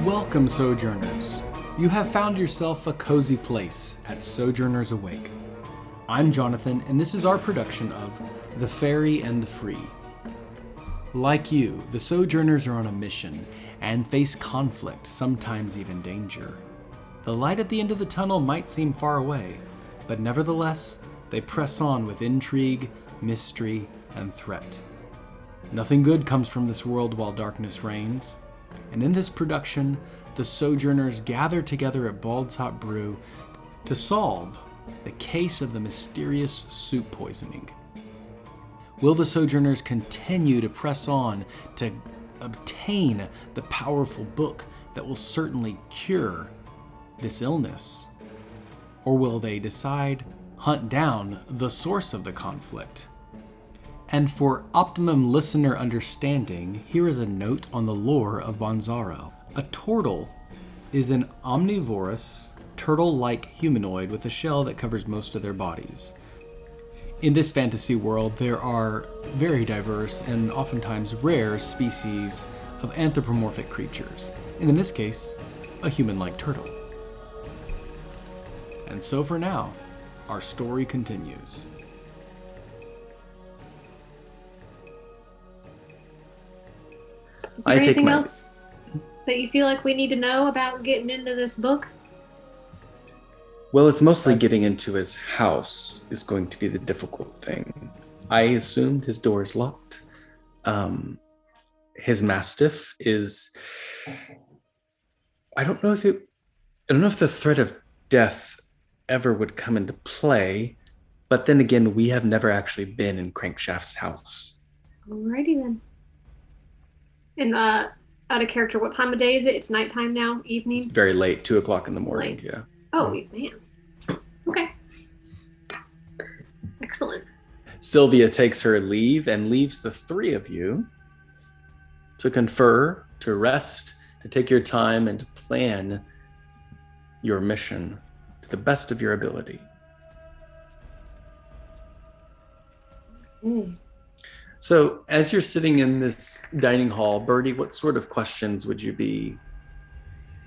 Welcome, Sojourners. You have found yourself a cozy place at Sojourners Awake. I'm Jonathan, and this is our production of The Fairy and the Free. Like you, the Sojourners are on a mission and face conflict, sometimes even danger. The light at the end of the tunnel might seem far away, but nevertheless, they press on with intrigue, mystery, and threat. Nothing good comes from this world while darkness reigns. And in this production, the Sojourners gather together at Bald's Hot Brew to solve the case of the mysterious soup poisoning. Will the Sojourners continue to press on to obtain the powerful book that will certainly cure this illness? Or will they decide, hunt down the source of the conflict? And for optimum listener understanding, here is a note on the lore of Bonzaro. A turtle is an omnivorous, turtle-like humanoid with a shell that covers most of their bodies. In this fantasy world, there are very diverse and oftentimes rare species of anthropomorphic creatures, and in this case, a human-like turtle. And so for now, our story continues. Is there anything else that you feel like we need to know about getting into this book? Well, it's mostly getting into his house is going to be the difficult thing. I assumed his door is locked. His mastiff is... I don't know if the threat of death ever would come into play, but then again, we have never actually been in Crankshaft's house. Alrighty then. And out of character, what time of day is it? It's nighttime now, evening? It's very late, 2:00 in the morning, late. Yeah. Oh, man. Okay. Excellent. Sylvia takes her leave and leaves the three of you to confer, to rest, to take your time and to plan your mission to the best of your ability. So, as you're sitting in this dining hall, Bertie, what sort of questions would you be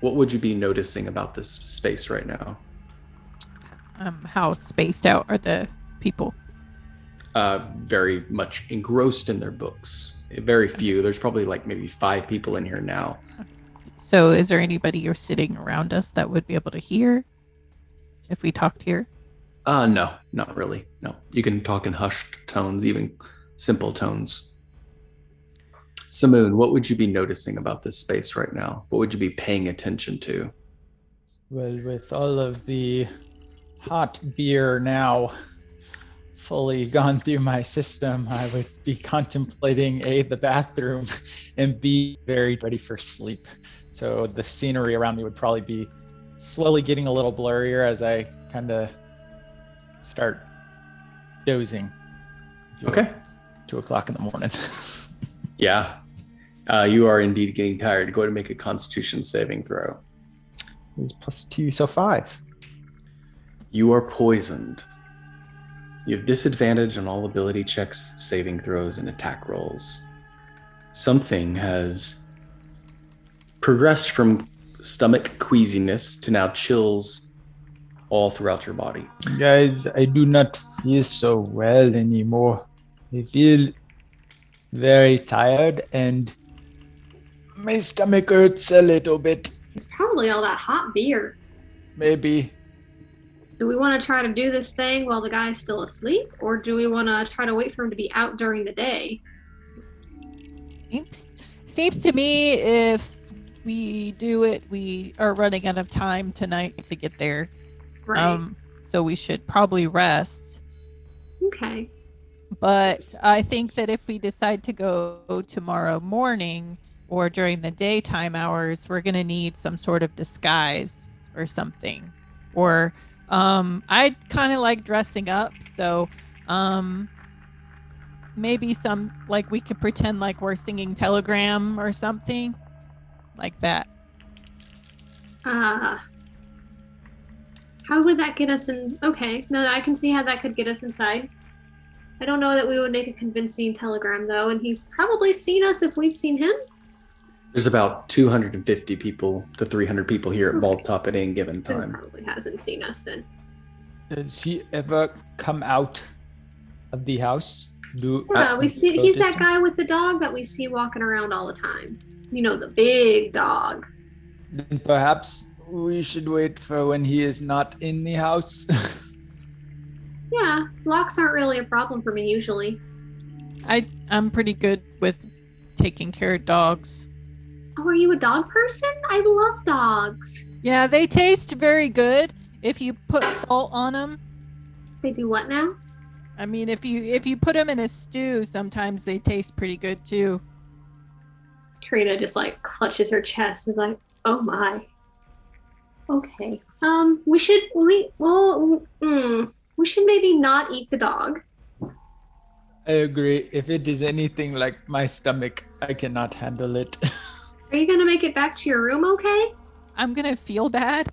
noticing about this space right now? How spaced out are the people? Very much engrossed in their books. Very few. There's probably like maybe 5 people in here now. So is there anybody you're sitting around us that would be able to hear if we talked here? No, not really. No. You can talk in hushed tones, even simple tones. Samoon, what would you be noticing about this space right now? What would you be paying attention to? Well, with all of the hot beer now fully gone through my system, I would be contemplating A, the bathroom, and B, very ready for sleep. So the scenery around me would probably be slowly getting a little blurrier as I kind of start dozing. Okay. 2:00 in the morning. Yeah. You are indeed getting tired. Go ahead and make a Constitution saving throw. It's +2, so 5. You are poisoned. You have disadvantage on all ability checks, saving throws, and attack rolls. Something has progressed from stomach queasiness to now chills all throughout your body. Guys, I do not feel so well anymore. I feel very tired and my stomach hurts a little bit. It's probably all that hot beer. Maybe. Do we want to try to do this thing while the guy's still asleep? Or do we want to try to wait for him to be out during the day? Seems to me if we do it, we are running out of time tonight to get there. Right. So we should probably rest. Okay. But I think that if we decide to go tomorrow morning or during the daytime hours, we're going to need some sort of disguise or something. Or I kind of like dressing up. So maybe some, like we could pretend like we're singing Telegram or something like that. How would that get us in? Okay, no, I can see how that could get us inside. I don't know that we would make a convincing telegram, though, and he's probably seen us if we've seen him. There's about 250 people to 300 people here at Bald Top at any given He time. probably hasn't seen us then. Does he ever come out of the house? Yeah, we see he's that guy with the dog that we see walking around all the time. You know, the big dog. Then perhaps we should wait for when he is not in the house. Yeah, locks aren't really a problem for me usually. I'm pretty good with taking care of dogs. Oh, are you a dog person? I love dogs. Yeah, they taste very good if you put salt on them. They do what now? I mean, if you put them in a stew, sometimes they taste pretty good too. Tryina just like clutches her chest. Is like, oh my. Okay. We should maybe not eat the dog. I agree. If it is anything like my stomach, I cannot handle it. Are you gonna make it back to your room? Okay. I'm gonna feel bad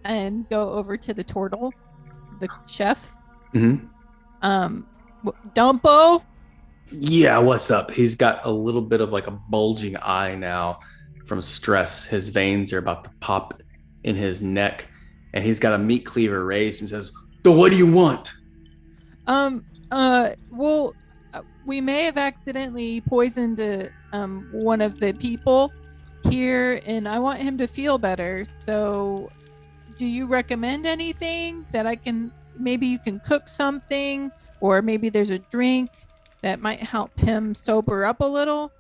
and go over to the turtle, the chef. Mm-hmm. Dumpo. Yeah, what's up? He's got a little bit of like a bulging eye now from stress. His veins are about to pop in his neck, and he's got a meat cleaver raised and says, "So what do you want?" Well, we may have accidentally poisoned one of the people here, and I want him to feel better. So, do you recommend anything that I can? Maybe you can cook something, or maybe there's a drink that might help him sober up a little.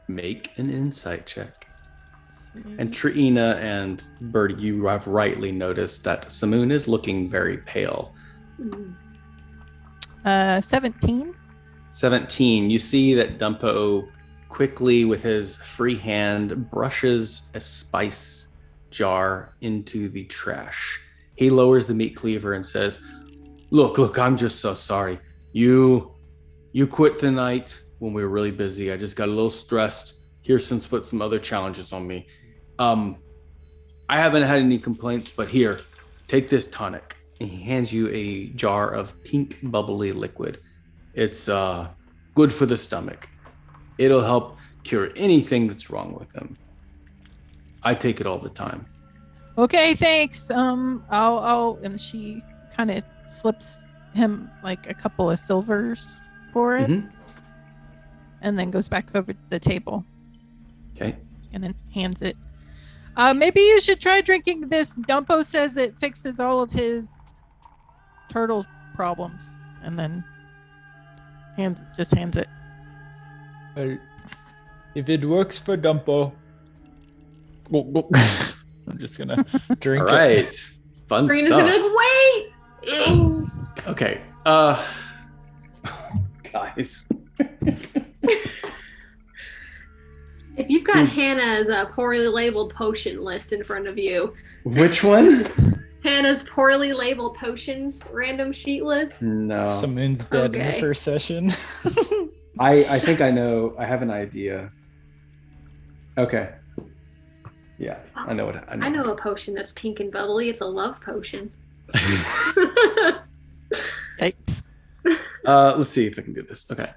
Make an insight check. And Tryina and Bertie, you have rightly noticed that Samoon is looking very pale. 17. 17. You see that Dumpo quickly, with his free hand, brushes a spice jar into the trash. He lowers the meat cleaver and says, Look, I'm just so sorry. You quit tonight when we were really busy. I just got a little stressed. Kirsten's put some other challenges on me. I haven't had any complaints, but here, take this tonic." And he hands you a jar of pink bubbly liquid. It's good for the stomach. It'll help cure anything that's wrong with him. I take it all the time. Okay, thanks. I'll and she kind of slips him like a couple of silvers for it, and then goes back over to the table. Okay. And then hands it. Maybe you should try drinking this. Dumpo says it fixes all of his turtle problems, and then hands it. Well, if it works for Dumpo, I'm just gonna drink All right. it. Fun Tryina's stuff. gonna be like, wait. Okay. Guys. If you've got Hannah's poorly labeled potion list in front of you, Which one? Hannah's poorly labeled potions random sheet list. No. Samoon's dead in the Okay. first session. I think I know. I have an idea. Okay. Yeah, I know what I know a potion that's pink and bubbly. It's a love potion. Yikes. Let's see if I can do this. Okay.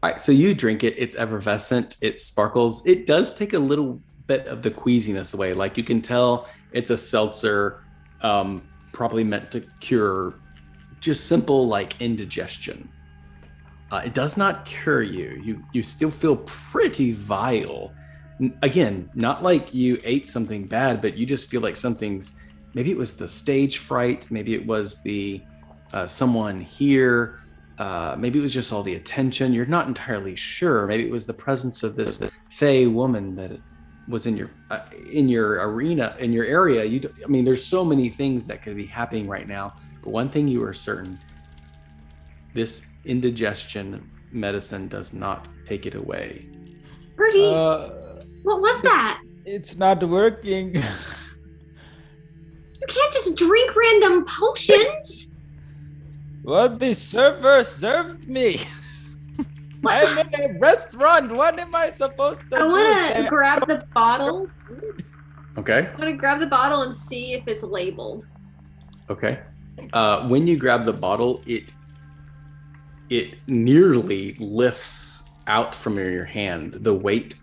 All right. So you drink it. It's effervescent. It sparkles. It does take a little bit of the queasiness away. Like you can tell it's a seltzer, probably meant to cure just simple like indigestion. It does not cure you. You still feel pretty vile. Again, not like you ate something bad, but you just feel like something's, maybe it was the stage fright, maybe it was the someone here, maybe it was just all the attention. You're not entirely sure. Maybe it was the presence of this fey woman that was in your arena, in your area. There's so many things that could be happening right now. But one thing you are certain, this indigestion medicine does not take it away. Bertie, what was that? It's not working. You can't just drink random potions. What the server served me. I'm in a restaurant. What am I supposed to I do? want to grab the bottle. Okay. I want to grab the bottle and see if it's labeled. Okay. When you grab the bottle, it nearly lifts out from your hand. The weight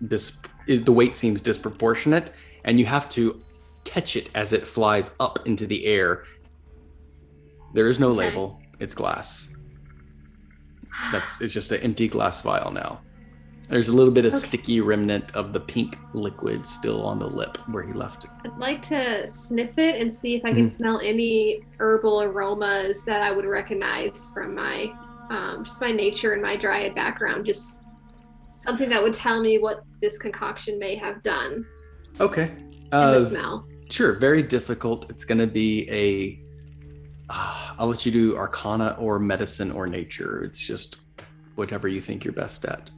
seems disproportionate, and you have to catch it as it flies up into the air. There is no label. It's glass. It's just an empty glass vial now. There's a little bit of sticky remnant of the pink liquid still on the lip where he left it. I'd like to sniff it and see if I can smell any herbal aromas that I would recognize from my just my nature and my Dryad background. Just something that would tell me what this concoction may have done. Okay. The smell. Sure. Very difficult. It's going to be I'll let you do Arcana or Medicine or Nature. It's just whatever you think you're best at.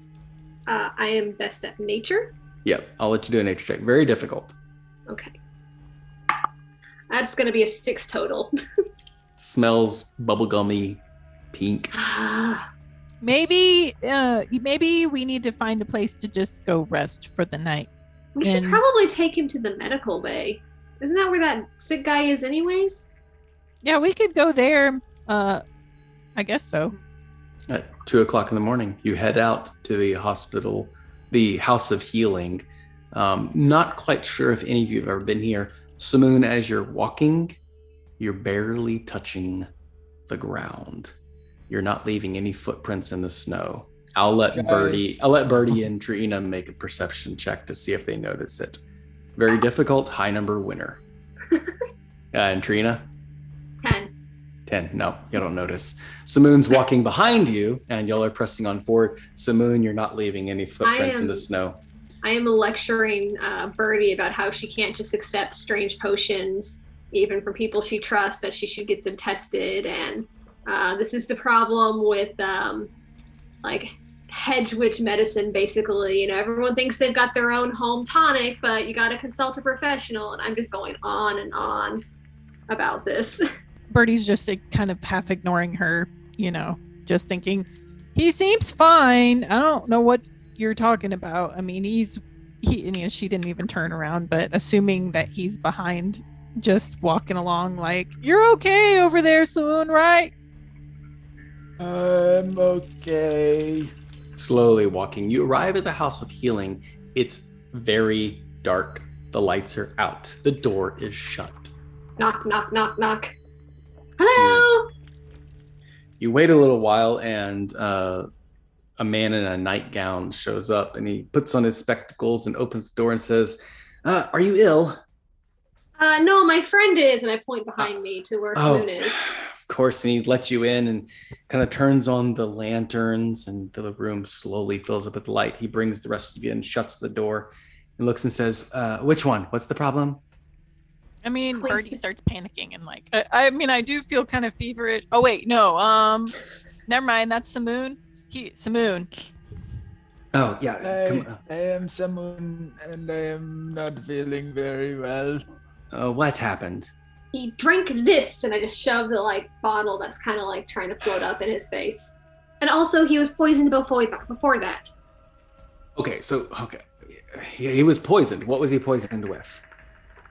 I am best at nature. Yep. I'll let you do a nature check. Very difficult. Okay. That's going to be a 6 total. Smells bubblegummy, pink. Maybe we need to find a place to just go rest for the night. We should probably take him to the medical bay. Isn't that where that sick guy is anyways? Yeah, we could go there. I guess so. At 2:00 in the morning, you head out to the hospital, the House of Healing. Not quite sure if any of you have ever been here. Samoon, as you're walking, you're barely touching the ground. You're not leaving any footprints in the snow. I'll let Bertie and Tryina make a perception check to see if they notice it. Very difficult, high number winner. And Tryina? 10. No, you don't notice. Samoon's walking behind you, and y'all are pressing on forward. Samoon, you're not leaving any footprints in the snow. I am lecturing Bertie about how she can't just accept strange potions, even from people she trusts, that she should get them tested. And this is the problem with hedge witch medicine, basically. You know, everyone thinks they've got their own home tonic, but you got to consult a professional. And I'm just going on and on about this. Bertie's just kind of half ignoring her, just thinking, he seems fine. I don't know what you're talking about. I mean, she didn't even turn around, but assuming that he's behind, just walking along like, you're okay over there, Samoon, right? I'm okay. Slowly walking, you arrive at the House of Healing. It's very dark. The lights are out. The door is shut. Knock, knock, knock, knock. Hello? You wait a little while, and a man in a nightgown shows up, and he puts on his spectacles and opens the door and says, are you ill? No, my friend is, and I point behind me to where Samoon is. Of course, and he lets you in and kind of turns on the lanterns, and the room slowly fills up with light. He brings the rest of you in, shuts the door, and looks and says, which one? What's the problem? I mean, Bertie starts panicking and I do feel kind of feverish. Oh wait, no. Never mind. That's Samoon. Samoon. Oh yeah. I am Samoon, and I am not feeling very well. What happened? He drank this, and I just shoved the bottle that's kind of trying to float up in his face. And also, he was poisoned before that. Okay, he was poisoned. What was he poisoned with?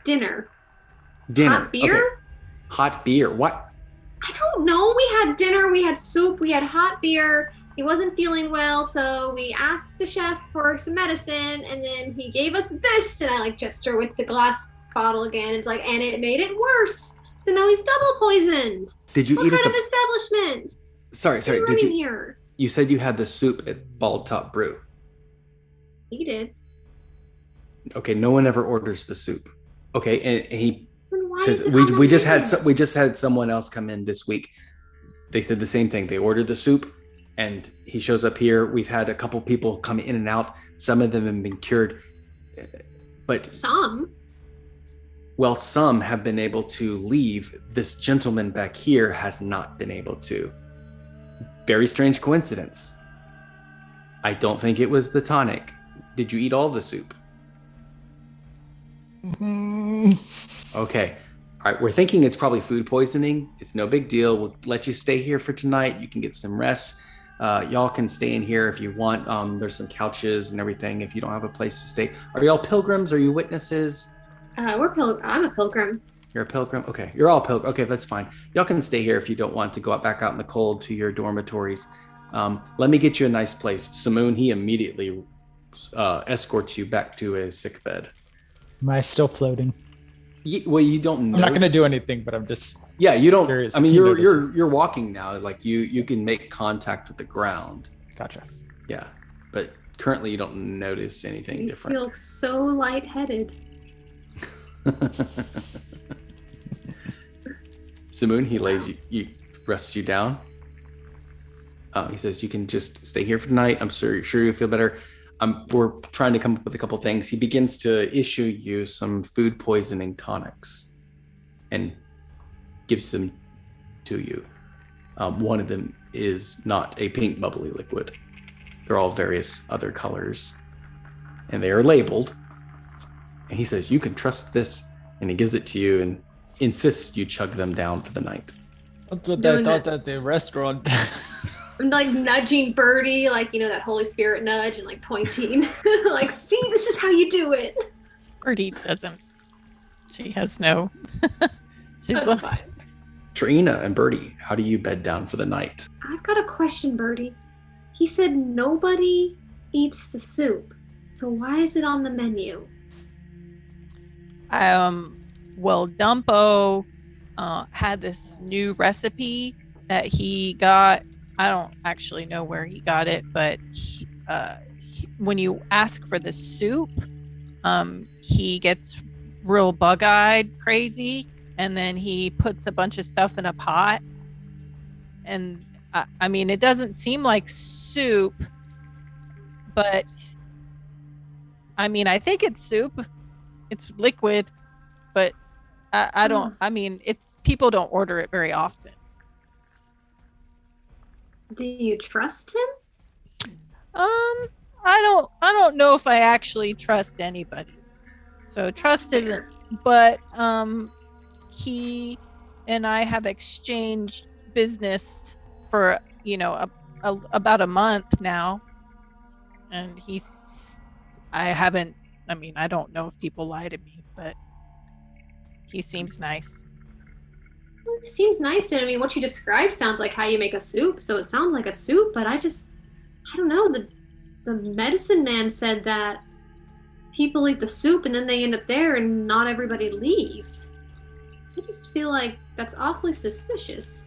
Dinner. Hot beer? Okay. Hot beer. What? I don't know. We had dinner, we had soup, we had hot beer. He wasn't feeling well, so we asked the chef for some medicine, and then he gave us this, and I gesture with the glass bottle again. It's and it made it worse. So now he's double poisoned. Did you eat what kind of establishment? Sorry. Did you here? You said you had the soup at Bald Top Brew. He did. Okay, no one ever orders the soup. Okay, and he says we just had someone else come in this week. They said the same thing. They ordered the soup, and he shows up here. We've had a couple people come in and out. Some of them have been cured, but some have been able to leave. This gentleman back here has not been able to. Very strange coincidence. I don't think it was the tonic. Did you eat all the soup? Mm-hmm. Okay. All right. We're thinking it's probably food poisoning. It's no big deal. We'll let you stay here for tonight. You can get some rest. Y'all can stay in here if you want. There's some couches and everything if you don't have a place to stay. Are y'all pilgrims? Are you witnesses? I'm a pilgrim. You're a pilgrim? Okay. You're all pilgrim. Okay, that's fine. Y'all can stay here if you don't want to go back out in the cold to your dormitories. Let me get you a nice place. Samoon, he immediately escorts you back to a sick bed. Am I still floating? Well, you don't I'm not going to do notice. anything, but I'm just Yeah, you don't. curious I if mean, he you're notices. you're walking now. Like you can make contact with the ground. Gotcha. Yeah, but currently you don't notice anything You different. feel so lightheaded. Samoon, he lays you rests you down. He says you can just stay here for the night. I'm sure you'll feel better. We're trying to come up with a couple things. He begins to issue you some food poisoning tonics and gives them to you. One of them is not a pink bubbly liquid. They're all various other colors, and they are labeled. And he says, you can trust this, and he gives it to you and insists you chug them down for the night. That's what I Doing thought that- at the restaurant. I'm like nudging Bertie, like, that Holy Spirit nudge and like pointing. Like, see, this is how you do it. Bertie doesn't. She has no. She's That's like, fine. Tryina and Bertie, how do you bed down for the night? I've got a question, Bertie. He said nobody eats the soup. So why is it on the menu? well, Dumpo had this new recipe that he got. I don't actually know where he got it, but when you ask for the soup, he gets real bug-eyed crazy, and then he puts a bunch of stuff in a pot. And I mean, it doesn't seem like soup, but I mean, I think it's soup. It's liquid, but I don't. I mean, it's people don't order it very often. Do you trust him? I don't know if I actually trust anybody. So trust fair. isn't. But he and I have exchanged business for about a month now, and I haven't. I mean, I don't know if people lie to me, but he seems nice. Well, it seems nice, and I mean, what you described sounds like how you make a soup. So it sounds like a soup, but I don't know. The medicine man said that people eat the soup and then they end up there, and not everybody leaves. I just feel like that's awfully suspicious.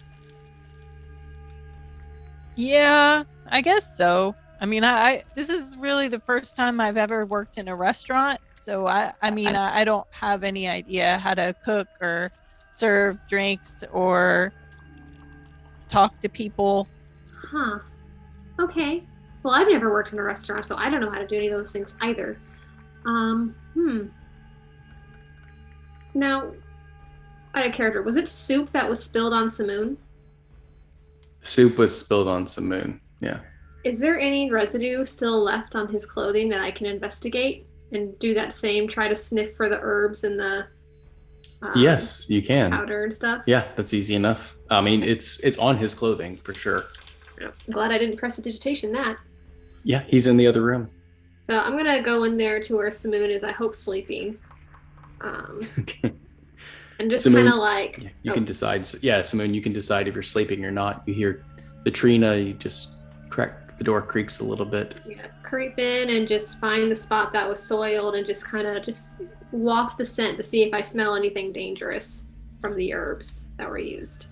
Yeah, I guess so. I mean, I this is really the first time I've ever worked in a restaurant, so I mean, I don't have any idea how to cook or serve drinks or talk to people. Huh. Okay. Well, I've never worked in a restaurant, so I don't know how to do any of those things either. Now, out of character, was it soup that was spilled on Samoon? Soup was spilled on Samoon. Yeah. Is there any residue still left on his clothing that I can investigate and do that same, try to sniff for the herbs and the Yes, you can. powder and stuff? Yeah, that's easy enough. I mean, it's on his clothing for sure. I'm glad I didn't press a digitation that. Yeah, he's in the other room. So I'm gonna go in there to where Samoon is, I hope, sleeping. Okay. And just Samoon, kind of like... Yeah, you can decide. Yeah, Samoon, you can decide if you're sleeping or not. You hear the Tryina, you just crack the door creaks a little bit. Yeah, creep in and just find the spot that was soiled and just kind of just waft the scent to see if I smell anything dangerous from the herbs that were used.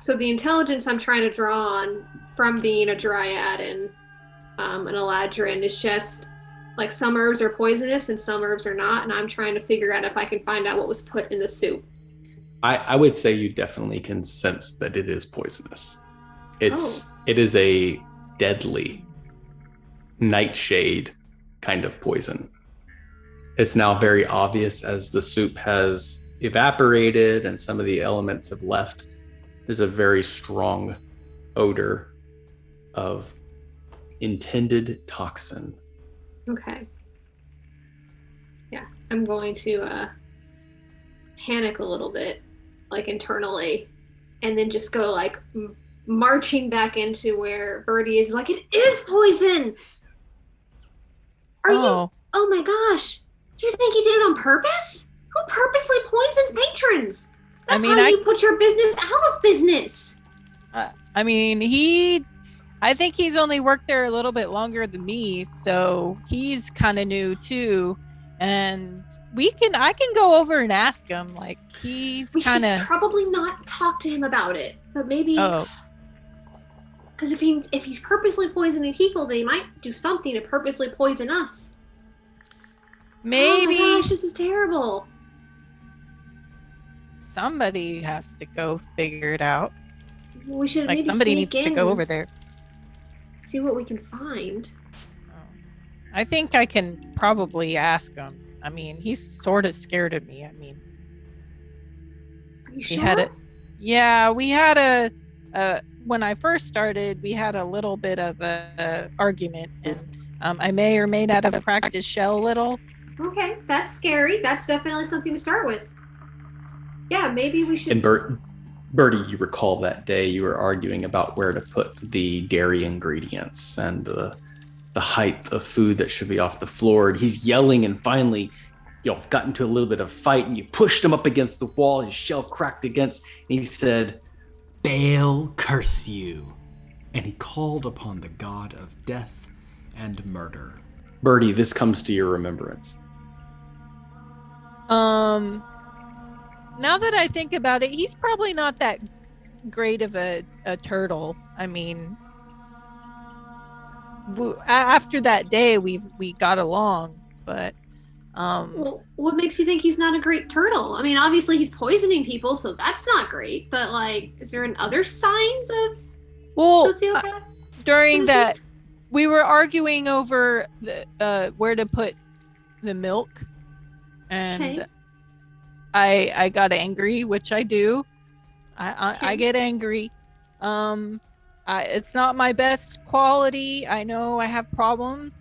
So the intelligence I'm trying to draw on from being a Dryad and an Eladrin is just like some herbs are poisonous and some herbs are not, and I'm trying to figure out if I can find out what was put in the soup. I would say you definitely can sense that it is poisonous. It is a deadly nightshade kind of poison. It's now very obvious as the soup has evaporated and some of the elements have left. There's a very strong odor of intended toxin. Okay. Yeah, I'm going to panic a little bit, like internally, and then just go like marching back into where Bertie is, like, it is poison! Are you? Oh my gosh! Do you think he did it on purpose? Who purposely poisons patrons? That's how you put your business out of business. I mean, I think he's only worked there a little bit longer than me, so he's kind of new too. And I can go over and ask him. Like he's We kind should of. probably not talk to him about it, but maybe. Oh, Because if he's purposely poisoning people, then he might do something to purposely poison us. maybe Oh my gosh, this is terrible. somebody has to go figure it out. We should Like maybe somebody sneak needs to in go and over there. see what we can find. I think I can probably ask him. I mean, he's sort of scared of me. I mean, Are you we sure? had yeah, we had a when I first started, we had a little bit of a argument, and I may or may not have practiced shell a little. Okay, that's scary. That's definitely something to start with. Yeah, maybe we should. And Bertie, you recall that day you were arguing about where to put the dairy ingredients and the height of food that should be off the floor. And he's yelling, and finally, y'all got into a little bit of fight, and you pushed him up against the wall. His shell cracked against, and he said, "Baal curse you." And he called upon the god of death and murder. Bertie, this comes to your remembrance. Now that I think about it, he's probably not that great of a turtle. I mean, after that day, we got along, but Well, what makes you think he's not a great turtle? I mean, obviously he's poisoning people, so that's not great. But like, is there other signs of sociopath? During that, tendencies? we were arguing over the where to put the milk, and Okay. I got angry, which I do. I Okay. get angry. It's not my best quality. I know I have problems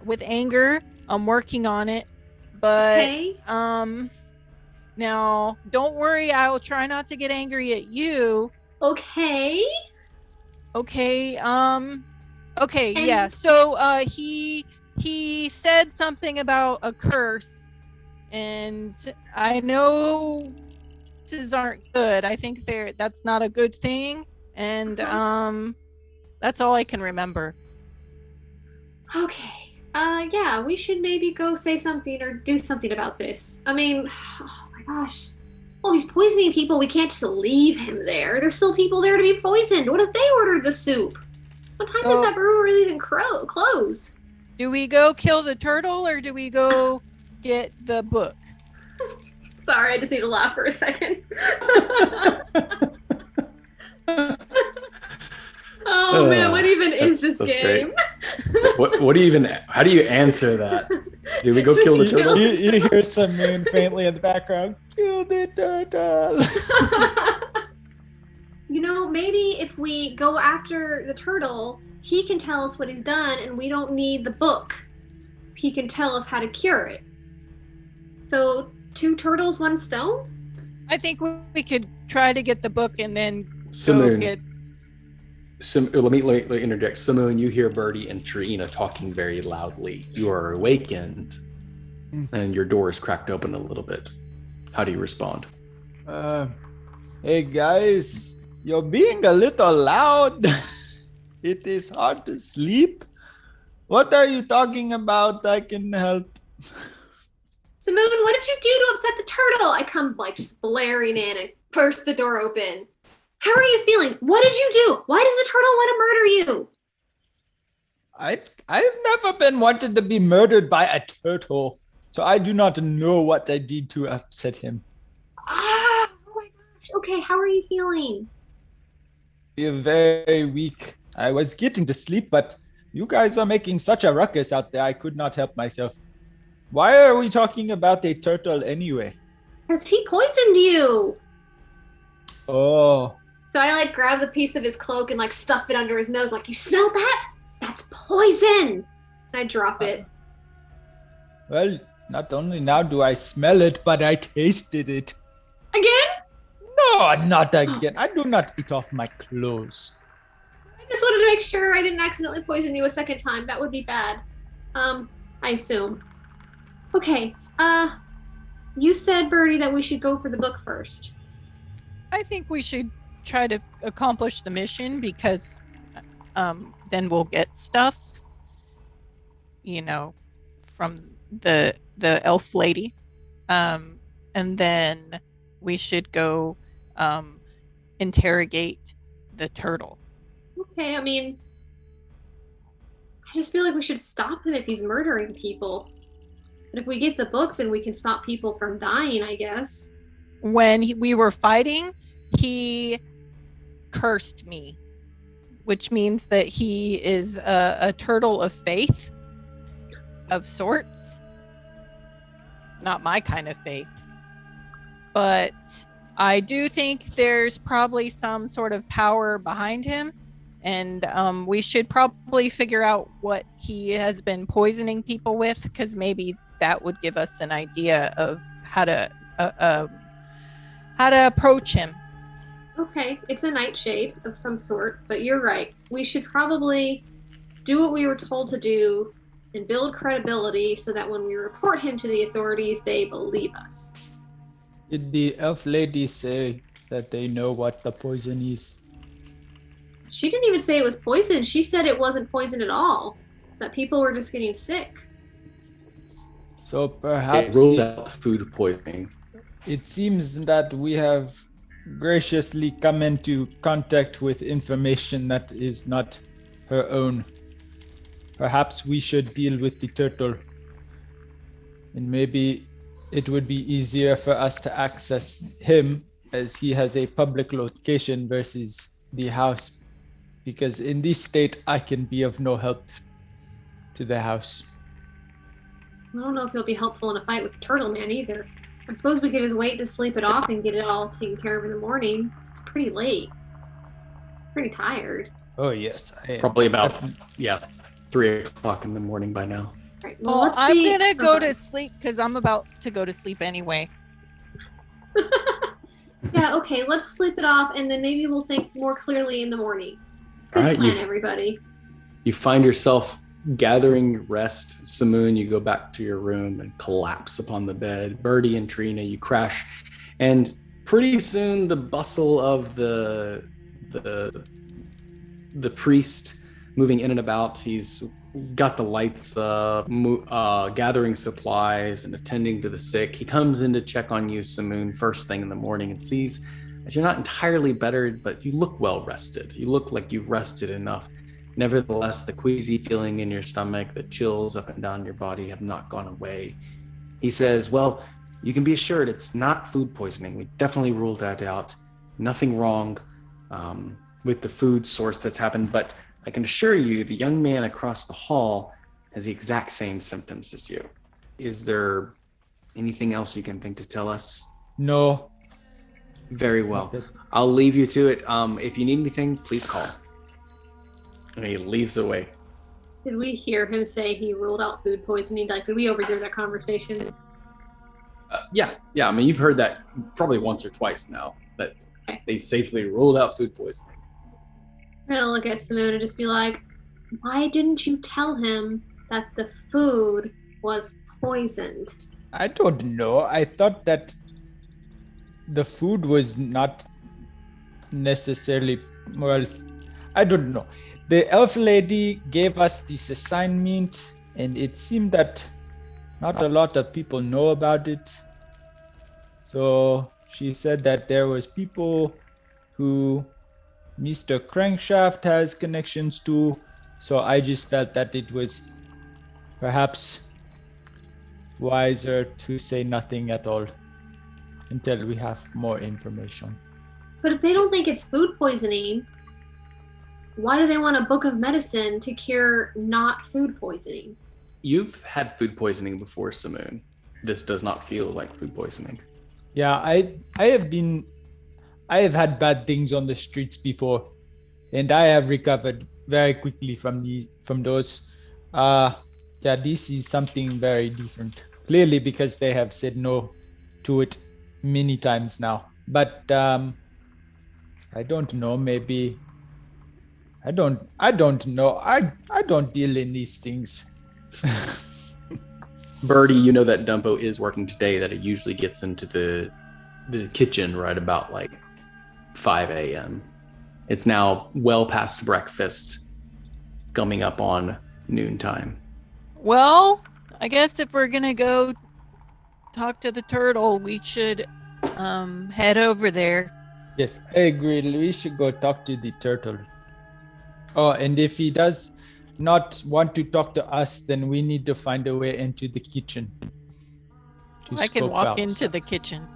with anger. I'm working on it, but Okay. now don't worry. I will try not to get angry at you. Okay. Okay. Okay. And- Yeah. So he said something about a curse, and I know curses aren't good. I think that's not a good thing, and that's all I can remember. Okay. Yeah, we should maybe go say something or do something about this. I mean, oh my gosh. Well, he's poisoning people. We can't just leave him there. There's still people there to be poisoned. What if they ordered the soup? What time does that brewery even close? Do we go kill the turtle, or do we go get the book? Sorry, I just need to laugh for a second. Oh man, what even is this game? What do you even? How do you answer that? Do we go kill the turtle? You hear Samoon faintly in the background. Kill the turtle. You know, maybe if we go after the turtle, he can tell us what he's done, and we don't need the book. He can tell us how to cure it. So, 2 turtles, 1 stone? I think we could try to get the book and then go Samoon. get. Let me interject. Samoon, you hear Bertie and Tryina talking very loudly. You are awakened, and your door is cracked open a little bit. How do you respond? Hey guys, you're being a little loud. It is hard to sleep. What are you talking about? I can help. Samoon, what did you do to upset the turtle? I come like just blaring in and burst the door open. How are you feeling? What did you do? Why does the turtle want to murder you? I've never been wanted to be murdered by a turtle, so I do not know what I did to upset him. Ah, oh my gosh. Okay, how are you feeling? Feel very weak. I was getting to sleep, but you guys are making such a ruckus out there. I could not help myself. Why are we talking about a turtle anyway? Because he poisoned you. Oh. So I like grab the piece of his cloak and like stuff it under his nose. Like, you smell that? That's poison. And I drop it. Well, not only now do I smell it, but I tasted it. Again? No, not again. I do not eat off my clothes. I just wanted to make sure I didn't accidentally poison you a second time. That would be bad. I assume. Okay. You said, Bertie, that we should go for the book first. I think we should try to accomplish the mission because then we'll get stuff, from the elf lady. And then we should go interrogate the turtle. Okay, I mean, I just feel like we should stop him if he's murdering people. But if we get the book, then we can stop people from dying, I guess. When we were fighting, he cursed me, which means that he is a turtle of faith of sorts. Not my kind of faith. But I do think there's probably some sort of power behind him. And we should probably figure out what he has been poisoning people with, because maybe that would give us an idea of how to approach him. Okay, it's a nightshade of some sort, but you're right. We should probably do what we were told to do and build credibility so that when we report him to the authorities, they believe us. Did the elf lady say that they know what the poison is? She didn't even say it was poison. She said it wasn't poison at all, that people were just getting sick. So They perhaps ruled out food poisoning. it seems that we have graciously come into contact with information that is not her own. Perhaps we should deal with the turtle. And maybe it would be easier for us to access him as he has a public location versus the house. Because in this state, I can be of no help to the house. I don't know if he'll be helpful in a fight with Turtle Man either. I suppose we could just wait to sleep it off and get it all taken care of in the morning. It's pretty late. Pretty tired. Oh yes, Probably about 3:00 in the morning by now. Right, well, Well, let's I'm see. gonna go to sleep because I'm about to go to sleep anyway. Yeah, okay, let's sleep it off and then maybe we'll think more clearly in the morning. Good All right, plan, everybody. You find yourself gathering rest. Samoon, you go back to your room and collapse upon the bed. Bertie and Tryina, you crash. And pretty soon the bustle of the priest moving in and about, he's got the lights up, gathering supplies and attending to the sick. He comes in to check on you, Samoon, first thing in the morning and sees that you're not entirely better, but you look well rested. You look like you've rested enough. Nevertheless, the queasy feeling in your stomach, the chills up and down your body have not gone away. He says, well, you can be assured it's not food poisoning. We definitely ruled that out. Nothing wrong with the food source that's happened, but I can assure you the young man across the hall has the exact same symptoms as you. Is there anything else you can think to tell us? No. Very well. I'll leave you to it. If you need anything, please call. And he leaves away. Did we hear him say he ruled out food poisoning? Like, did we overhear that conversation? Yeah. I mean, you've heard that probably once or twice now, that they safely ruled out food poisoning. I'm gonna look at Samoon and just be like, why didn't you tell him that the food was poisoned? I don't know. I thought that the food was not necessarily, well, I don't know. The elf lady gave us this assignment, and it seemed that not a lot of people know about it. So she said that there was people who Mr. Crankshaft has connections to. So I just felt that it was perhaps wiser to say nothing at all until we have more information. But if they don't think it's food poisoning, why do they want a book of medicine to cure not food poisoning? You've had food poisoning before, Samoon. This does not feel like food poisoning. Yeah, I have had bad things on the streets before, and I have recovered very quickly from those. Yeah, this is something very different. Clearly, because they have said no to it many times now. But I don't know. Maybe I don't know. I don't deal in these things. Bertie, you know that Dumpo is working today, that it usually gets into the kitchen right about like 5 a.m. It's now well past breakfast, coming up on noontime. Well, I guess if we're gonna go talk to the turtle, we should head over there. Yes, I agree. We should go talk to the turtle. Oh, and if he does not want to talk to us, then we need to find a way into the kitchen. I can scope walk out into stuff. the kitchen.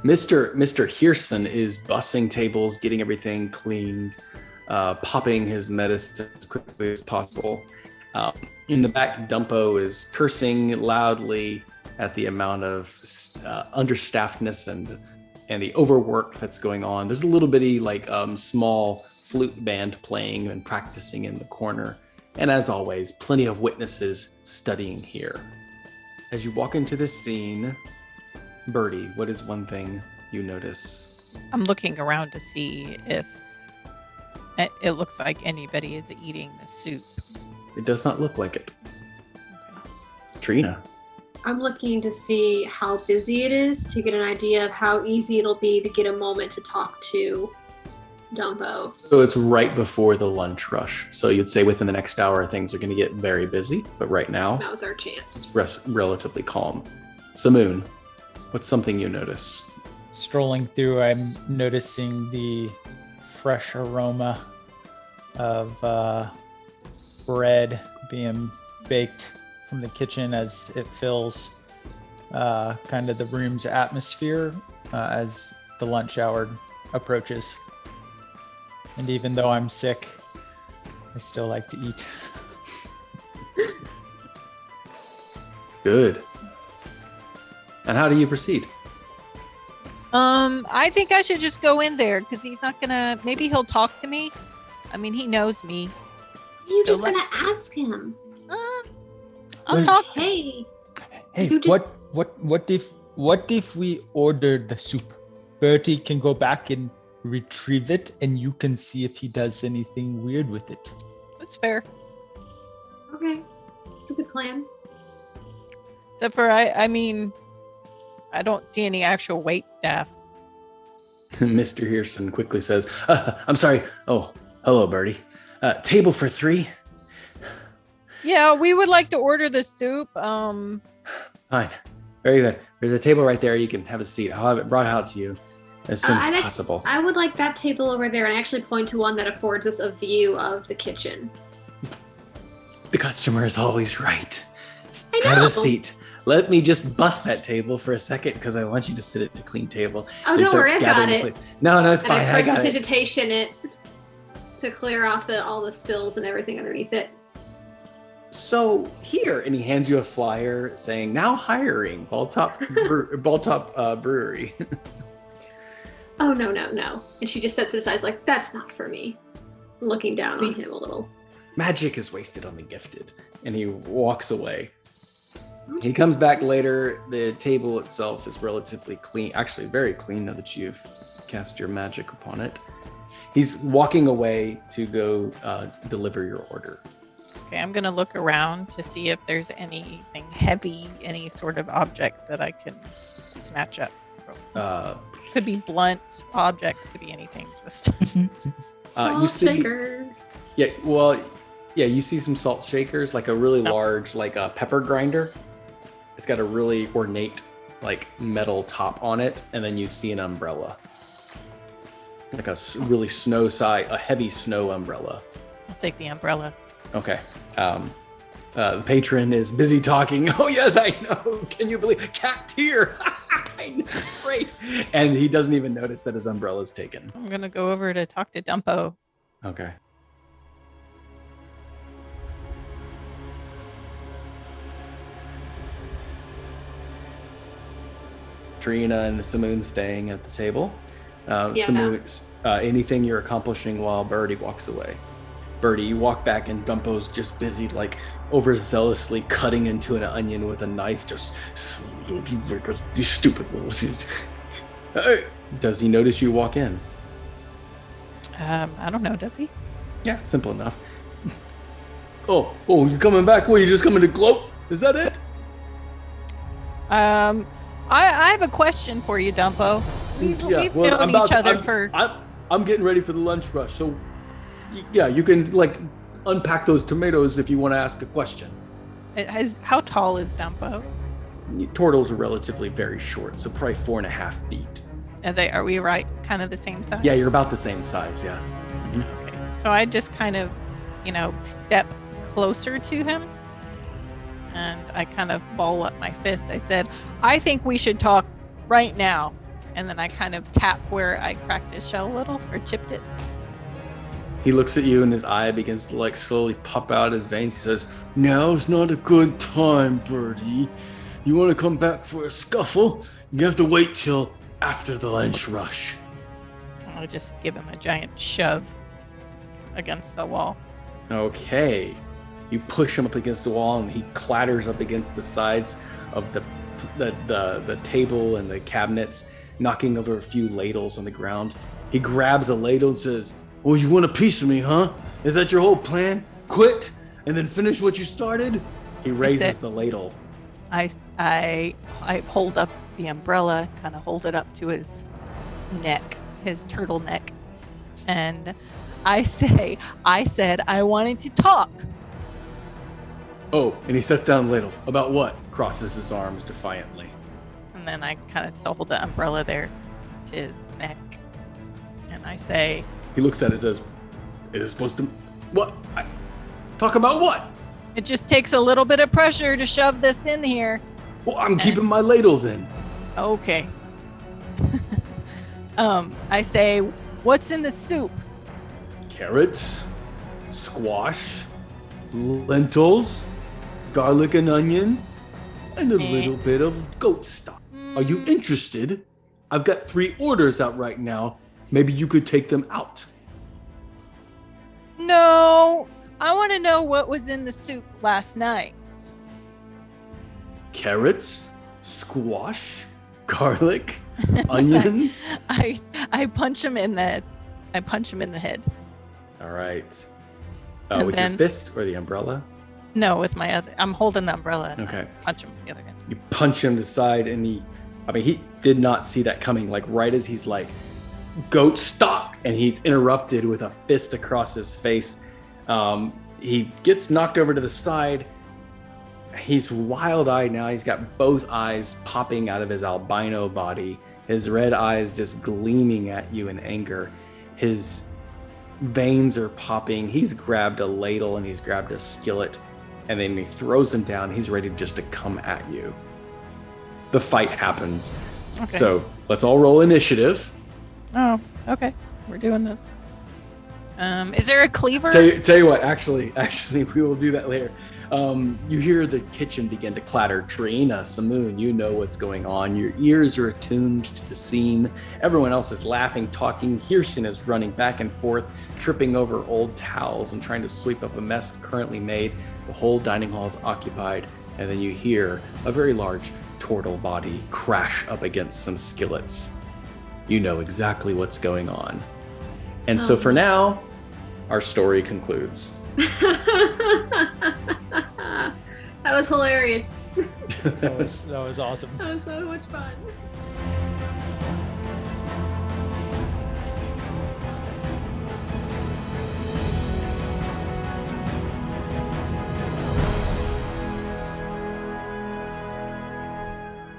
Mr. Hearson is bussing tables, getting everything cleaned, popping his medicine as quickly as possible. In the back, Dumpo is cursing loudly at the amount of understaffedness and the overwork that's going on. There's a little bitty small flute band playing and practicing in the corner. And as always, plenty of witnesses studying here. As you walk into this scene, Bertie, what is one thing you notice? I'm looking around to see if it looks like anybody is eating the soup. It does not look like it. Okay. Tryina. I'm looking to see how busy it is to get an idea of how easy it'll be to get a moment to talk to Dumbo. So it's right before the lunch rush. So you'd say within the next hour, things are going to get very busy. But right now, Now's our chance. relatively calm. Samoon, what's something you notice? Strolling through, I'm noticing the fresh aroma of bread being baked from the kitchen as it fills kind of the room's atmosphere as the lunch hour approaches. And even though I'm sick, I still like to eat. Good. And how do you proceed? I think I should just go in there because he's not gonna. Maybe he'll talk to me. I mean, he knows me. You're So just gonna ask him. I'll Well, talk. Hey, You just- what if we order the soup? Bertie can go back and retrieve it, and you can see if he does anything weird with it. That's fair. Okay, it's a good plan. Except for I mean, I don't see any actual wait staff. Mr. Hearson quickly says, I'm sorry. Oh, hello, Bertie. Table for 3? Yeah, we would like to order the soup. Fine. Very good. There's a table right there. You can have a seat. I'll have it brought out to you as soon as possible. I would like that table over there, and I actually point to one that affords us a view of the kitchen. The customer is always right. I know. Have a seat. Let me just bust that table for a second because I want you to sit at a clean table. Oh, he don't starts worry, I've got gathering it. the plate. No, it's And fine. I got it. prestidigitation it to clear off all the spills and everything underneath it. So here, and he hands you a flyer saying, now hiring Balltop Brewery. Oh, no. And she just sets it aside like, that's not for me. Looking down on him a little. Magic is wasted on the gifted. And he walks away. He comes back later. The table itself is relatively clean, actually very clean now that you've cast your magic upon it. He's walking away to go deliver your order. Okay, I'm gonna look around to see if there's anything heavy, any sort of object that I can snatch up. Could be blunt object, could be anything. Just You see, Shaker. you see some salt shakers, like a really large, like a pepper grinder. It's got a really ornate, like metal top on it, and then you see an umbrella, like a really a heavy snow umbrella. I'll take the umbrella. Okay. The patron is busy talking. Oh yes, I know. Can you believe cat tear? I know, it's great. And he doesn't even notice that his umbrella is taken. I'm gonna go over to talk to Dumpo. Okay. Tryina and Samoon staying at the table. Samoon, anything you're accomplishing while Bertie walks away? Bertie, you walk back and Dumpo's just busy, like overzealously cutting into an onion with a knife. Just you stupid little. Does he notice you walk in? I don't know. Does he? Yeah, simple enough. Oh, you're coming back? Well, you just coming to gloat? Is that it? I have a question for you, Dumpo. We've known each other for. I'm getting ready for the lunch rush, so yeah, you can like unpack those tomatoes if you want to ask a question. How tall is Dumpo? Turtles are relatively very short, so probably 4.5 feet. Are we right? Kind of the same size? Yeah, you're about the same size. Yeah. Mm-hmm. Okay. So I just kind of, step closer to him, and I kind of ball up my fist. I said, "I think we should talk right now." And then I kind of tap where I cracked his shell a little or chipped it. He looks at you and his eye begins to like slowly pop out his veins. He says, "Now's not a good time, Bertie. You want to come back for a scuffle? You have to wait till after the lunch rush." I'll just give him a giant shove against the wall. Okay. You push him up against the wall and he clatters up against the sides of the table and the cabinets, knocking over a few ladles on the ground. He grabs a ladle and says, "Oh, you want a piece of me, huh? Is that your whole plan? Quit and then finish what you started?" He raises the ladle. I hold up the umbrella, kind of hold it up to his neck, his turtleneck, and I said I wanted to talk. Oh, and he sets down the ladle. About what? Crosses his arms defiantly. And then I kind of still hold the umbrella there to his neck, and I say, he looks at it and says, "It is supposed to... What? Talk about what?" "It just takes a little bit of pressure to shove this in here." "Well, I'm keeping my ladle then." Okay. I say, "What's in the soup?" "Carrots, squash, lentils, garlic and onion, and a little bit of goat stock. Are you interested? I've got 3 orders out right now. Maybe you could take them out." No, I want to know what was in the soup last night. "Carrots, squash, garlic, onion." I punch him in the head. All right. And with then, your fist or the umbrella? No, with my other. I'm holding the umbrella. And Okay. I punch him with the other hand. You punch him to the side, and he did not see that coming. Like right as he's like, "Goat stock," and he's interrupted with a fist across his face. He gets knocked over to the side. He's wild-eyed now. He's got both eyes popping out of his albino body. His red eyes just gleaming at you in anger. His veins are popping. He's grabbed a ladle and he's grabbed a skillet, and then he throws them down. He's ready just to come at you. The fight happens. Okay. So let's all roll initiative. Oh, okay. We're doing this. Is there a cleaver? Tell you what, actually, we will do that later. You hear the kitchen begin to clatter. Tryina, Samoon, you know what's going on. Your ears are attuned to the scene. Everyone else is laughing, talking. Kirsten is running back and forth, tripping over old towels and trying to sweep up a mess currently made. The whole dining hall is occupied, and then you hear a very large turtle body crash up against some skillets. You know exactly what's going on. And so for now, our story concludes. That was hilarious. That was awesome. That was so much fun.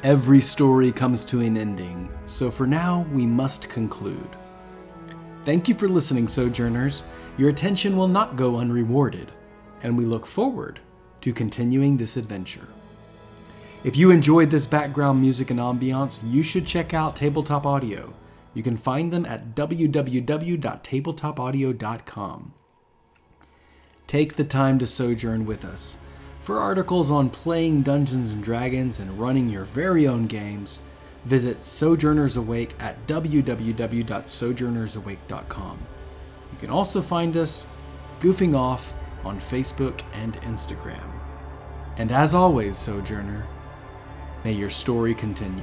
Every story comes to an ending, so for now, we must conclude. Thank you for listening, Sojourners. Your attention will not go unrewarded, and we look forward to continuing this adventure. If you enjoyed this background music and ambiance, you should check out Tabletop Audio. You can find them at www.tabletopaudio.com. Take the time to sojourn with us. For articles on playing Dungeons & Dragons and running your very own games, visit Sojourners Awake at www.sojournersawake.com. You can also find us goofing off on Facebook and Instagram. And as always, Sojourner, may your story continue.